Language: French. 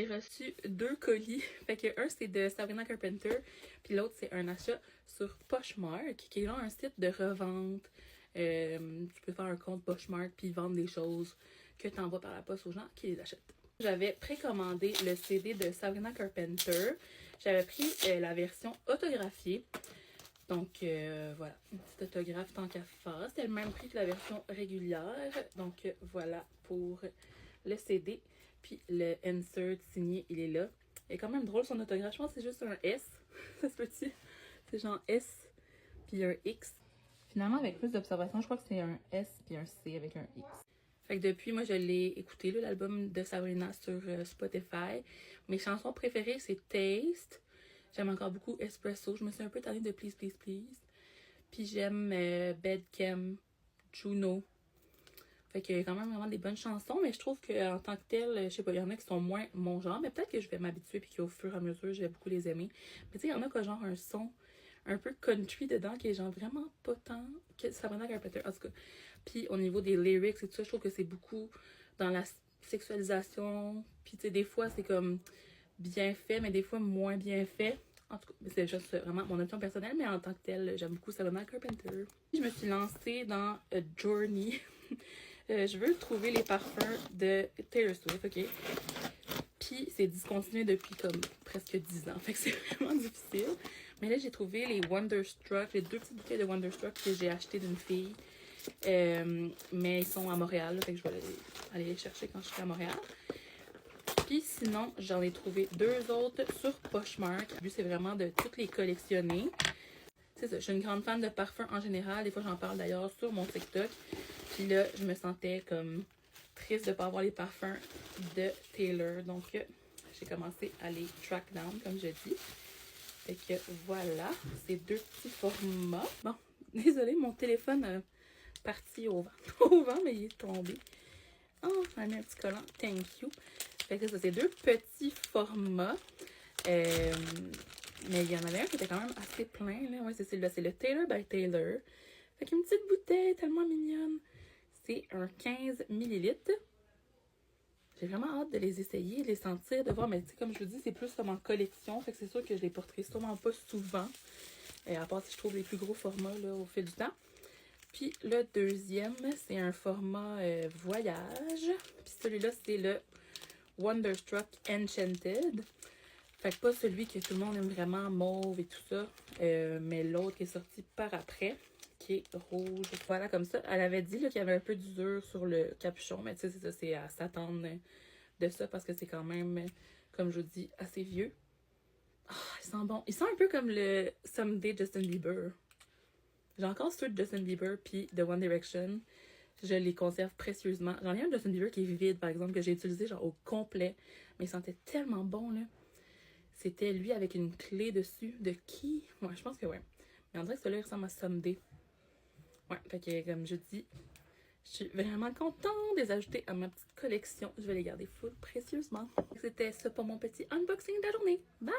reçu 2 colis. Fait que un c'est de Sabrina Carpenter, puis l'autre c'est un achat sur Poshmark, qui est genre un site de revente. Tu peux faire un compte Poshmark puis vendre des choses que tu envoies par la poste aux gens qui les achètent. J'avais précommandé le CD de Sabrina Carpenter. J'avais pris la version autographiée. Donc voilà, une petite autographe tant qu'à faire. C'était le même prix que la version régulière. Donc voilà pour le CD. Puis le insert signé, il est là. Il est quand même drôle son autographe. Je pense que c'est juste un S. Ça se peut-tu? C'est genre S puis un X. Finalement, avec plus d'observation, je crois que c'est un S puis un C avec un X. Fait que depuis, moi, je l'ai écouté, l'album de Sabrina sur Spotify. Mes chansons préférées, c'est Taste. J'aime encore beaucoup Espresso. Je me suis un peu tannée de Please, Please, Please. Puis j'aime Bedchem, Juno. Fait qu'il y a quand même vraiment des bonnes chansons, mais je trouve qu'en tant que telle, je sais pas, il y en a qui sont moins mon genre, mais peut-être que je vais m'habituer puis qu'au fur et à mesure, je vais beaucoup les aimer. Mais tu sais, il y en a qui ont genre un son un peu country dedans qui est genre vraiment pas tant que Sabrina Carpenter, en tout cas. Puis au niveau des lyrics et tout ça, je trouve que c'est beaucoup dans la sexualisation. Puis tu sais, des fois, c'est comme bien fait, mais des fois moins bien fait. En tout cas, c'est juste vraiment mon opinion personnelle, mais en tant que telle, j'aime beaucoup Sabrina Carpenter. Je me suis lancée dans A Journey. Je veux trouver les parfums de Taylor Swift, ok? Puis c'est discontinué depuis comme presque 10 ans, fait que c'est vraiment difficile. Mais là, j'ai trouvé les Wonderstruck, les 2 petites bouteilles de Wonderstruck que j'ai achetées d'une fille. Mais ils sont à Montréal, là, fait que je vais aller les chercher quand je serai à Montréal. Puis sinon, j'en ai trouvé 2 autres sur Poshmark. Le but, c'est vraiment de toutes les collectionner. C'est ça, je suis une grande fan de parfums en général. Des fois, j'en parle d'ailleurs sur mon TikTok. Puis là, je me sentais comme triste de ne pas avoir les parfums de Taylor. Donc, j'ai commencé à les track down, comme je dis. Fait que voilà, ces 2 petits formats. Bon, désolée, mon téléphone a parti au vent. Au vent, mais il est tombé. Oh, on a mis un petit collant. Thank you. Fait que ça, c'est 2 petits formats. Mais il y en avait un qui était quand même assez plein. Là. Ouais, c'est celui-là. C'est le Taylor by Taylor. Fait qu'une petite bouteille tellement mignonne. C'est un 15 ml. J'ai vraiment hâte de les essayer, de les sentir, de voir. Mais tu sais, comme je vous dis, c'est plus comme en collection. Fait que c'est sûr que je les porterai sûrement pas souvent. À part si je trouve les plus gros formats là, au fil du temps. Puis le deuxième, c'est un format voyage. Puis celui-là, c'est le Wonderstruck Enchanted. Fait que pas celui que tout le monde aime vraiment, mauve et tout ça. Mais l'autre qui est sorti par après, qui est rouge. Voilà, comme ça. Elle avait dit qu'il y avait un peu d'usure sur le capuchon. Mais tu sais, c'est ça, c'est à s'attendre de ça parce que c'est quand même, comme je vous dis, assez vieux. Ah, il sent bon. Il sent un peu comme le Someday Justin Bieber. J'ai encore ceux de Justin Bieber puis de One Direction. Je les conserve précieusement. J'en ai un de Justin Bieber qui est vide, par exemple, que j'ai utilisé genre au complet. Mais il sentait tellement bon, là. C'était lui avec une clé dessus. De qui? Ouais, je pense que ouais. Mais on dirait que celui-là ressemble à Someday. Ouais, fait que comme je dis, je suis vraiment contente de les ajouter à ma petite collection. Je vais les garder full précieusement. C'était ça pour mon petit unboxing de la journée. Bye!